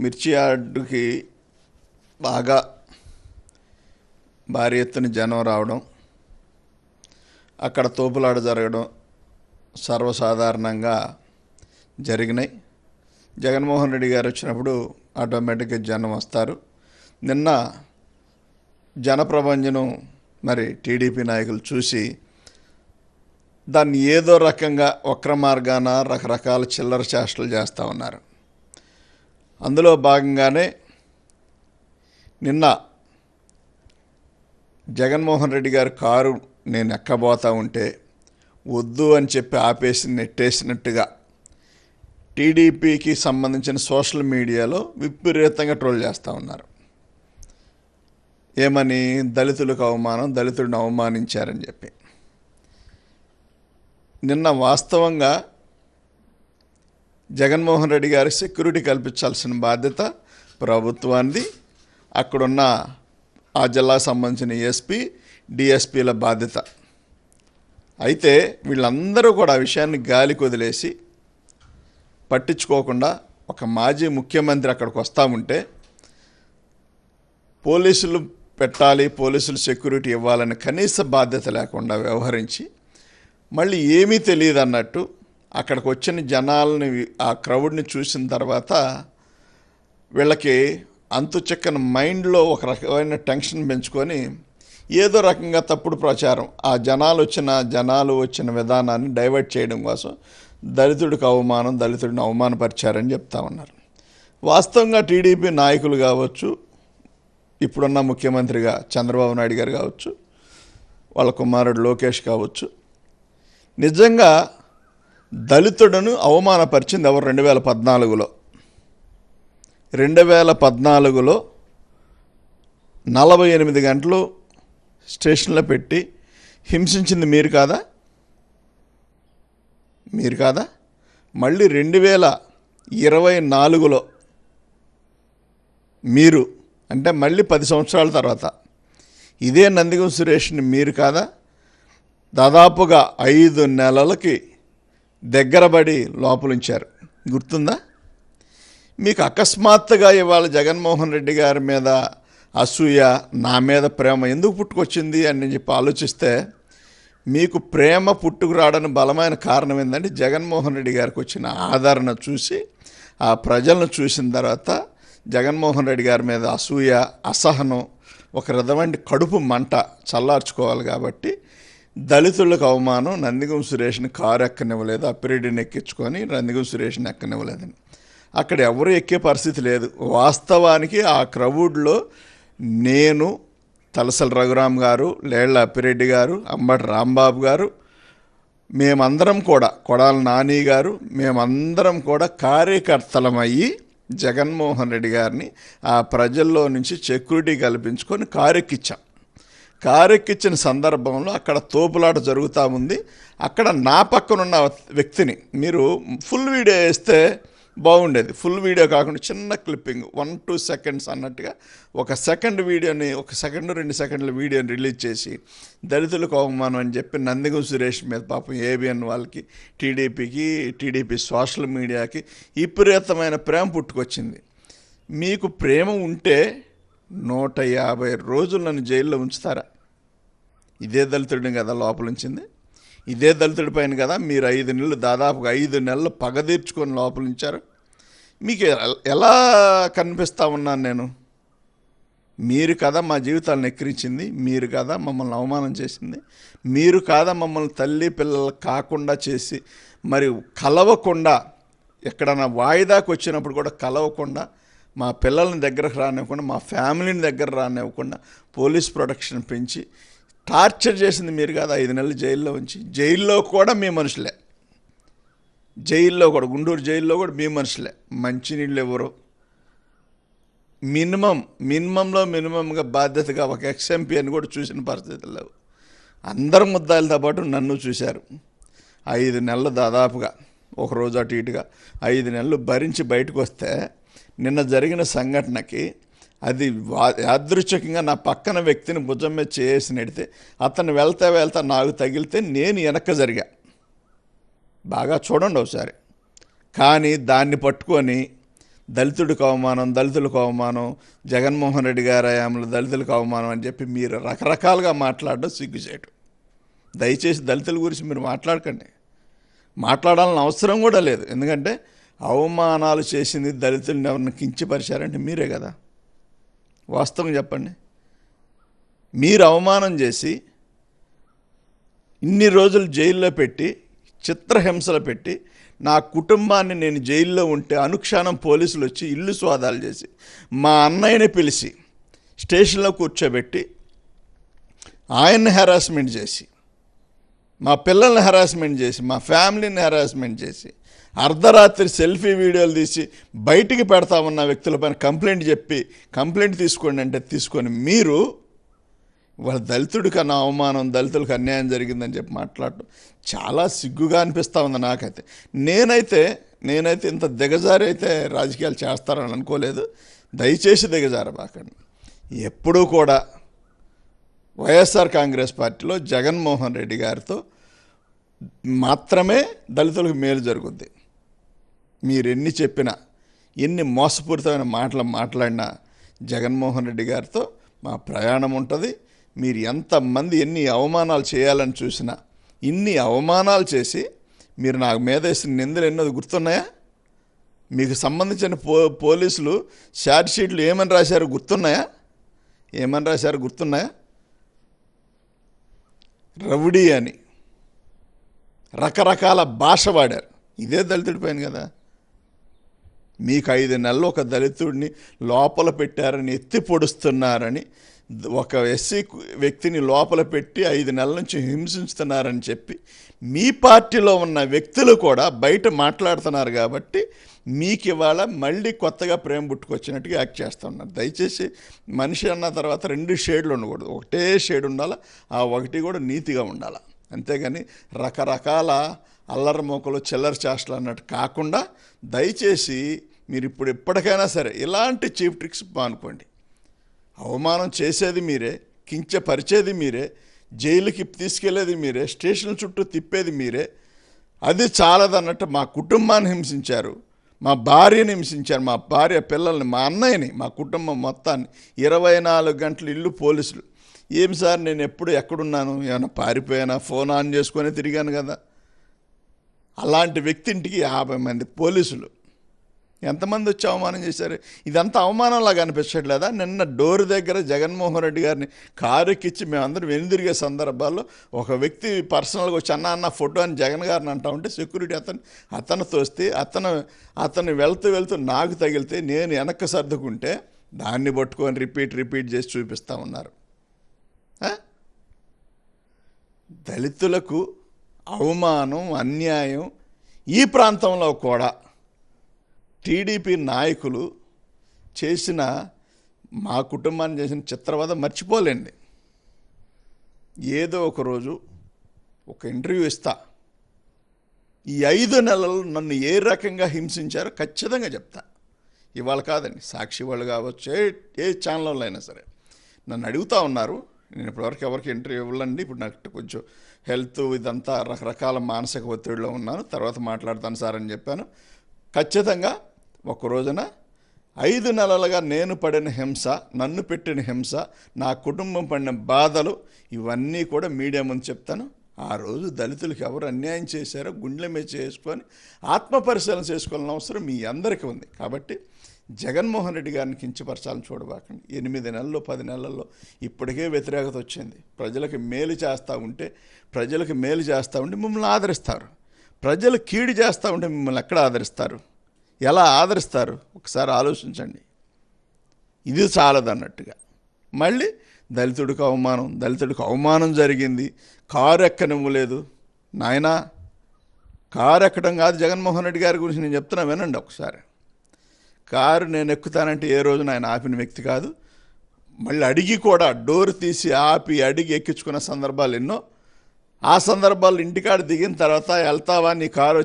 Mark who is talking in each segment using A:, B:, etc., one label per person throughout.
A: మిర్చి యార్డుకి బాగా భారీ ఎత్తున జనం రావడం, అక్కడ తోపులాట జరగడం సర్వసాధారణంగా జరిగినాయి. జగన్మోహన్ రెడ్డి గారు వచ్చినప్పుడు ఆటోమేటిక్గా జనం వస్తారు. నిన్న జనప్రభంజనం మరి టీడీపీ నాయకులు చూసి దాన్ని ఏదో రకంగా వక్ర మార్గాన రకరకాల చిల్లర చేష్టలు చేస్తూ ఉన్నారు. అందులో భాగంగానే నిన్న జగన్మోహన్ రెడ్డి గారి కారు నేను ఎక్కబోతా ఉంటే వద్దు అని చెప్పి ఆపేసి నెట్టేసినట్టుగా టీడీపీకి సంబంధించిన సోషల్ మీడియాలో విపరీతంగా ట్రోల్ చేస్తూ ఉన్నారు. ఏమని? దళితులకు అవమానం, దళితుడిని అవమానించారని చెప్పి. నిన్న వాస్తవంగా జగన్మోహన్ రెడ్డి గారి సెక్యూరిటీ కల్పించాల్సిన బాధ్యత ప్రభుత్వానికి, అక్కడున్న ఆ జిల్లాకు సంబంధించిన ఎస్పీ, డిఎస్పీల బాధ్యత. అయితే వీళ్ళందరూ కూడా ఆ విషయాన్ని గాలికి వదిలేసి పట్టించుకోకుండా ఒక మాజీ ముఖ్యమంత్రి అక్కడికి వస్తూ ఉంటే పోలీసులు పెట్టాలి, పోలీసులు సెక్యూరిటీ ఇవ్వాలని కనీస బాధ్యత లేకుండా వ్యవహరించి మళ్ళీ ఏమీ తెలియదు అన్నట్టు అక్కడికి వచ్చిన జనాలని, ఆ క్రౌడ్ని చూసిన తర్వాత వీళ్ళకి అంతు చిక్కని మైండ్లో ఒక రకమైన టెన్షన్ పెంచుకొని ఏదో రకంగా తప్పుడు ప్రచారం, ఆ జనాలు వచ్చిన విధానాన్ని డైవర్ట్ చేయడం కోసం దళితుడికి అవమానం, దళితుడిని అవమానపరిచారని చెప్తా ఉన్నారు. వాస్తవంగా టీడీపీ నాయకులు కావచ్చు, ఇప్పుడున్న ముఖ్యమంత్రిగా చంద్రబాబు నాయుడు గారు కావచ్చు, వాళ్ళ కుమారుడు లోకేష్ కావచ్చు, నిజంగా దళితుడును అవమానపరిచింది ఎవరు? 2014లో 48 గంటలు స్టేషన్లో పెట్టి హింసించింది మీరు కాదా? మళ్ళీ 2024లో మీరు, అంటే మళ్ళీ 10 సంవత్సరాల తర్వాత ఇదే నందిగం సురేష్ని మీరు కాదా దాదాపుగా 5 నెలలకి దగ్గరబడి లోపలించారు? గుర్తుందా మీకు? అకస్మాత్తుగా ఇవాళ జగన్మోహన్ రెడ్డి గారి మీద అసూయ, నా మీద ప్రేమ ఎందుకు పుట్టుకొచ్చింది అని చెప్పి ఆలోచిస్తే మీకు ప్రేమ పుట్టుకురావడానికి బలమైన కారణం ఏంటంటే జగన్మోహన్ రెడ్డి గారికి వచ్చిన ఆదరణ చూసి, ఆ ప్రజలను చూసిన తర్వాత జగన్మోహన్ రెడ్డి గారి మీద అసూయ, అసహనం, ఒక విధమైన కడుపు మంట చల్లార్చుకోవాలి. కాబట్టి దళితులకు అవమానం, నందిగం సురేష్ని కారు ఎక్కనివ్వలేదు, అప్పిరెడ్డిని ఎక్కించుకొని నందిగం సురేష్ని ఎక్కనివ్వలేదని. అక్కడ ఎవరు ఎక్కే పరిస్థితి లేదు. వాస్తవానికి ఆ క్రౌడ్లో నేను, తలసల రఘురామ్ గారు, లేళ్ల అప్పిరెడ్డి గారు, అంబటి రాంబాబు గారు, మేమందరం కూడా, కొడాల నాని గారు, మేమందరం కూడా కార్యకర్తలమయ్యి జగన్మోహన్ రెడ్డి గారిని ఆ ప్రజల్లో నుంచి సెక్యూరిటీ కల్పించుకొని కారెక్కించిన సందర్భంలో అక్కడ తోపులాట జరుగుతూ ఉంది. అక్కడ నా పక్కనున్న వ్యక్తిని మీరు ఫుల్ వీడియో వేస్తే బాగుండేది. ఫుల్ వీడియో కాకుండా చిన్న క్లిప్పింగ్ 1-2 సెకండ్స్ అన్నట్టుగా ఒక సెకండ్ వీడియోని, 1 సెకండ్ 2 సెకండ్ల వీడియోని రిలీజ్ చేసి దళితులకు అవమానం అని చెప్పి నందిగం సురేష్ మీద పాపం ఏబిఎన్ వాళ్ళకి, టీడీపీ సోషల్ మీడియాకి విపరీతమైన ప్రేమ పుట్టుకొచ్చింది. మీకు ప్రేమ ఉంటే 150 రోజులు నన్ను జైల్లో ఉంచుతారా? ఇదే దళితుడిని కదా లోపల ఉంచింది, ఇదే దళితుడి పైన కదా మీరు 5 నెలలు, దాదాపుగా 5 నెలలు పగ తీర్చుకొని లోపల ఉంచారు. మీకు ఎలా కనిపిస్తూ ఉన్నాను నేను? మీరు కదా మా జీవితాలను ఎక్కిరించింది, మీరు కదా మమ్మల్ని అవమానం చేసింది, మీరు కాదా మమ్మల్ని తల్లి పిల్లలు కాకుండా చేసి, మరి కలవకుండా, ఎక్కడన్నా వాయిదాకు వచ్చినప్పుడు కూడా కలవకుండా, మా పిల్లల్ని దగ్గరకు రానివ్వకుండా, మా ఫ్యామిలీని దగ్గర రానివ్వకుండా పోలీస్ ప్రొటెక్షన్ పెంచి టార్చర్ చేసింది మీరు కాదు. 5 నెలలు జైల్లో ఉంచి, జైల్లో కూడా మీ మనుషులే, గుంటూరు జైల్లో కూడా మీ మనుషులే. మంచినీళ్ళు ఎవరు? మినిమంగా బాధ్యతగా ఒక ఎక్స్ఎంపీ అని కూడా చూసిన పరిస్థితులు లేవు. అందరు ముద్దాయిలతో పాటు నన్ను చూశారు. 5 నెలలు దాదాపుగా, ఒకరోజు అటు ఇటుగా 5 నెలలు భరించి బయటకు వస్తే నిన్న జరిగిన సంఘటనకి అది యాదృచ్ఛికంగా నా పక్కన వ్యక్తిని భుజం మీద చేసి నెడితే అతను వెళ్తా నాకు తగిలితే నేను వెనక్కి జరిగా. బాగా చూడండి ఒకసారి. కానీ దాన్ని పట్టుకొని దళితుడికి అవమానం, దళితులకు అవమానం, జగన్మోహన్ రెడ్డి గారి హయాంలో దళితులకు అవమానం అని చెప్పి మీరు రకరకాలుగా మాట్లాడడం సిగ్గుచేయటం. దయచేసి దళితుల గురించి మీరు మాట్లాడకండి. మాట్లాడాలని అవసరం కూడా లేదు. ఎందుకంటే అవమానాలు చేసింది దళితులను ఎవరిని కించపరిచారంటే మీరే కదా. వాస్తవం చెప్పండి. మీరు అవమానం చేసి ఇన్ని రోజులు జైల్లో పెట్టి, చిత్రహింసలు పెట్టి, నా కుటుంబాన్ని నేను జైల్లో ఉంటే అనుక్షణం పోలీసులు వచ్చి ఇల్లు స్వాదాలు చేసి మా అన్నయ్యని పిలిచి స్టేషన్లో కూర్చోబెట్టి ఆయన్ని హెరాస్మెంట్ చేసి, మా పిల్లల్ని హెరాస్మెంట్ చేసి, మా ఫ్యామిలీని హెరాస్మెంట్ చేసి, అర్ధరాత్రి సెల్ఫీ వీడియోలు తీసి బయటికి పెడతా ఉన్న వ్యక్తులపైన కంప్లైంట్ తీసుకోండి అంటే తీసుకొని మీరు వాళ్ళ దళితుడికి అన్న అవమానం, దళితులకు అన్యాయం జరిగిందని చెప్పి మాట్లాడటం చాలా సిగ్గుగా అనిపిస్తూ ఉంది నాకైతే. నేనైతే ఇంత దిగజారి అయితే రాజకీయాలు చేస్తారని అనుకోలేదు. దయచేసి దిగజారబాకండి. ఎప్పుడూ కూడా వైఎస్ఆర్ కాంగ్రెస్ పార్టీలో జగన్మోహన్ రెడ్డి గారితో మాత్రమే దళితులకు మేలు జరుగుద్ది. మీరు ఎన్ని చెప్పినా, ఎన్ని మోసపూరితమైన మాటలు మాట్లాడినా జగన్మోహన్ రెడ్డి గారితో మా ప్రయాణం ఉంటుంది. మీరు ఎంతమంది ఎన్ని అవమానాలు చేయాలని చూసినా, ఇన్ని అవమానాలు చేసి మీరు నాకు మీద వేసిన నిందలు ఎన్నోది గుర్తున్నాయా? మీకు సంబంధించిన పోలీసులు ఛార్జ్ షీట్లు ఏమని రాశారు గుర్తున్నాయా? రౌడీ అని రకరకాల భాష వాడారు. ఇదే దళితుడి పైన కదా. మీకు 5 నెలలు ఒక దళితుడిని లోపల పెట్టారని, ఎత్తి పొడుస్తున్నారని, ఒక ఎస్సీ వ్యక్తిని లోపల పెట్టి 5 నెలల నుంచి హింసిస్తున్నారని చెప్పి మీ పార్టీలో ఉన్న వ్యక్తులు కూడా బయట మాట్లాడుతున్నారు. కాబట్టి మీకు ఇవాళ మళ్ళీ కొత్తగా ప్రేమ పుట్టుకొచ్చినట్టుగా యాక్ట్ చేస్తూ ఉన్నారు. దయచేసి మనిషి అన్న తర్వాత 2 షేడ్లు ఉండకూడదు. ఒకటే షేడ్ ఉండాలి. ఆ ఒకటి కూడా నీతిగా ఉండాలి. అంతేగాని రకరకాల అల్లరి మోకలు, చిల్లర చేష్టలు అన్నట్టు కాకుండా దయచేసి మీరు ఇప్పటికైనా సరే ఇలాంటి చీప్ ట్రిక్స్ మానుకోండి. అవమానం చేసేది మీరే, కించపరిచేది మీరే, జైలుకి తీసుకెళ్లేది మీరే, స్టేషన్ చుట్టూ తిప్పేది మీరే. అది చాలదన్నట్టు మా కుటుంబాన్ని హింసించారు, మా భార్యని హింసించారు, మా భార్య పిల్లల్ని, మా అన్నయ్యని, మా కుటుంబం మొత్తాన్ని. 24 గంటలు ఇల్లు పోలీసులు. ఏం సార్ నేను ఎప్పుడు ఎక్కడున్నాను? ఏమైనా పారిపోయానా? ఫోన్ ఆన్ చేసుకొని తిరిగాను కదా. అలాంటి వ్యక్తి ఇంటికి 50 మంది పోలీసులు ఎంతమంది వచ్చి అవమానం చేశారు? ఇదంతా అవమానంలాగా అనిపించట్లేదా? నిన్న డోర్ దగ్గర జగన్మోహన్ రెడ్డి గారిని కారు ఎక్కించి మేమందరం వెనుదిరిగే సందర్భాల్లో ఒక వ్యక్తి పర్సనల్గా వచ్చి అన్న ఫోటో అని జగన్ గారిని అంటా ఉంటే సెక్యూరిటీ అతను తోస్తే అతను వెళ్తూ నాకు తగిలితే నేను వెనక్కి సర్దుకుంటే దాన్ని పట్టుకొని రిపీట్ చేసి చూపిస్తూ ఉన్నారు. దళితులకు అవమానం, అన్యాయం ఈ ప్రాంతంలో కూడా టీడీపీ నాయకులు చేసిన, మా కుటుంబాన్ని చేసిన చిత్రవద మర్చిపోలేండి. ఏదో ఒకరోజు ఒక ఇంటర్వ్యూ ఇస్తా. ఈ 5 నెలలు నన్ను ఏ రకంగా హింసించారో ఖచ్చితంగా చెప్తా. ఇవాళ కాదండి, సాక్షి వాళ్ళు కావచ్చు, ఏ ఛానల్లో అయినా సరే నన్ను అడుగుతూ ఉన్నారు. నేను ఇప్పటివరకు ఎవరికి ఇంటర్వ్యూ ఇవ్వాలండి. ఇప్పుడు నాకు కొంచెం హెల్త్ ఇదంతా రకరకాల మానసిక ఒత్తిడిలో ఉన్నాను, తర్వాత మాట్లాడతాను సార్ అని చెప్పాను. ఖచ్చితంగా ఒక రోజున 5 నెలలుగా నేను పడిన హింస, నన్ను పెట్టిన హింస, నా కుటుంబం పడిన బాధలు ఇవన్నీ కూడా మీడియా ముందు చెప్తాను. ఆ రోజు దళితులకు ఎవరు అన్యాయం చేశారో గుండెల మీద చేసుకొని ఆత్మపరిశీలన చేసుకోవాల్సిన అవసరం మీ అందరికీ ఉంది. కాబట్టి జగన్మోహన్ రెడ్డి గారిని కించపరచాలని చూడబాకండి. 8 నెలల్లో 10 నెలల్లో ఇప్పటికే వ్యతిరేకత వచ్చింది. ప్రజలకు మేలు చేస్తూ ఉంటే మిమ్మల్ని ఆదరిస్తారు. ప్రజలు కీడు చేస్తూ ఉంటే మిమ్మల్ని ఎక్కడ ఆదరిస్తారు? ఎలా ఆదరిస్తారు? ఒకసారి ఆలోచించండి. ఇది చాలదన్నట్టుగా మళ్ళీ దళితుడికి అవమానం జరిగింది, కారు ఎక్కనివ్వలేదు. నాయనా, కారు ఎక్కడం కాదు జగన్మోహన్ రెడ్డి గారి గురించి నేను చెప్తున్నా, వినండి ఒకసారి. కారు నేను ఎక్కుతానంటే ఏ రోజున ఆయన ఆపిన వ్యక్తి కాదు. మళ్ళీ అడిగి కూడా డోర్ తీసి అడిగి ఎక్కించుకున్న సందర్భాలు ఎన్నో. ఆ సందర్భాలు ఇంటికాడ దిగిన తర్వాత వెళ్తావా, నీ కారు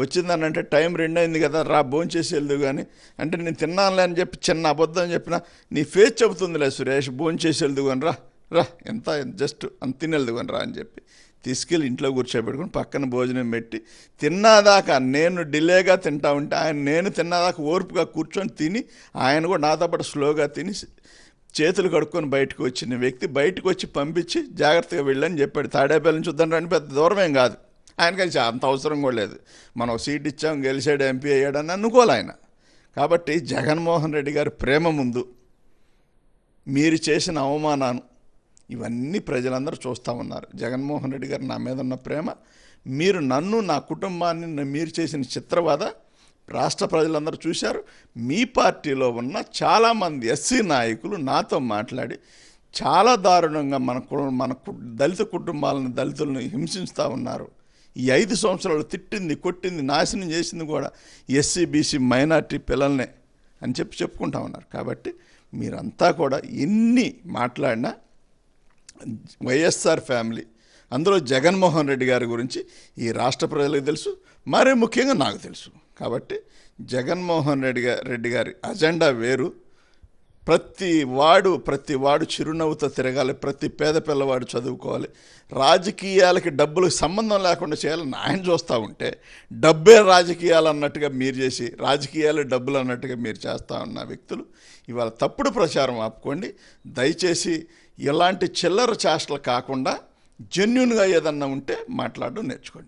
A: వచ్చిందని అంటే టైం 2 అయింది కదా, రా భోంచేసి వెళ్దు కానీ అంటే నేను తిన్నానులే అని చెప్పి చిన్న అబద్ధం చెప్పిన నీ ఫేస్ చెబుతుందిలే సురేష్, భోంచేసి వెళ్దు కానీ రా ఎంత జస్ట్ అంత తిని వెళ్దు కానీ రా అని చెప్పి తీసుకెళ్ళి ఇంట్లో కూర్చోబెట్టుకుని పక్కన భోజనం పెట్టి తిన్నాదాకా నేను డిలేగా తింటా ఉంటే ఆయన నేను తిన్నాదాకా ఓర్పుగా కూర్చొని తిని ఆయన కూడా నాతో పాటు స్లోగా తిని చేతులు కడుక్కొని బయటకు వచ్చిన వ్యక్తి బయటకు వచ్చి పంపించి జాగ్రత్తగా వెళ్ళని చెప్పాడు. తాడేపల్లి నుంచి చూద్దాం పెద్ద దూరమేం కాదు, ఆయనకి అంత అవసరం కూడా లేదు. మనం సీట్ ఇచ్చాం, గెలిచాడు, ఎంపీ అయ్యాడని అనుకోవాలి ఆయన. కాబట్టి జగన్మోహన్ రెడ్డి గారి ప్రేమ ముందు మీరు చేసిన అవమానాన్ని ఇవన్నీ ప్రజలందరూ చూస్తూ ఉన్నారు. జగన్మోహన్ రెడ్డి గారు నా మీద ఉన్న ప్రేమ, మీరు నన్ను నా కుటుంబాన్ని మీరు చేసిన చిత్రవద రాష్ట్ర ప్రజలందరూ చూశారు. మీ పార్టీలో ఉన్న చాలామంది ఎస్సీ నాయకులు నాతో మాట్లాడి చాలా దారుణంగా మన దళిత కుటుంబాలను దళితులను హింసిస్తూ ఉన్నారు. ఈ 5 సంవత్సరాలు తిట్టింది, కొట్టింది, నాశనం చేసింది కూడా ఎస్సీ బీసీ మైనార్టీ పిల్లల్నే అని చెప్పుకుంటా ఉన్నారు. కాబట్టి మీరంతా కూడా ఎన్ని మాట్లాడినా వైఎస్ఆర్ ఫ్యామిలీ, అందులో జగన్మోహన్ రెడ్డి గారి గురించి ఈ రాష్ట్ర ప్రజలకు తెలుసు, మరీ ముఖ్యంగా నాకు తెలుసు. కాబట్టి జగన్మోహన్ రెడ్డి గారి అజెండా వేరు. ప్రతి వాడు చిరునవ్వుతో తిరగాలి, ప్రతి పేద పిల్లవాడు చదువుకోవాలి, రాజకీయాలకి డబ్బులకు సంబంధం లేకుండా చేయాలని ఆయన చూస్తూ ఉంటే డబ్బే రాజకీయాలు అన్నట్టుగా మీరు చేసి రాజకీయాలు డబ్బులు అన్నట్టుగా మీరు చేస్తూ ఉన్న వ్యక్తులు ఇవాళ తప్పుడు ప్రచారం ఆపుకోండి. దయచేసి ఇలాంటి చిల్లర చేష్టలు కాకుండా జెన్యూన్గా ఏదన్నా ఉంటే మాట్లాడడం నేర్చుకోండి.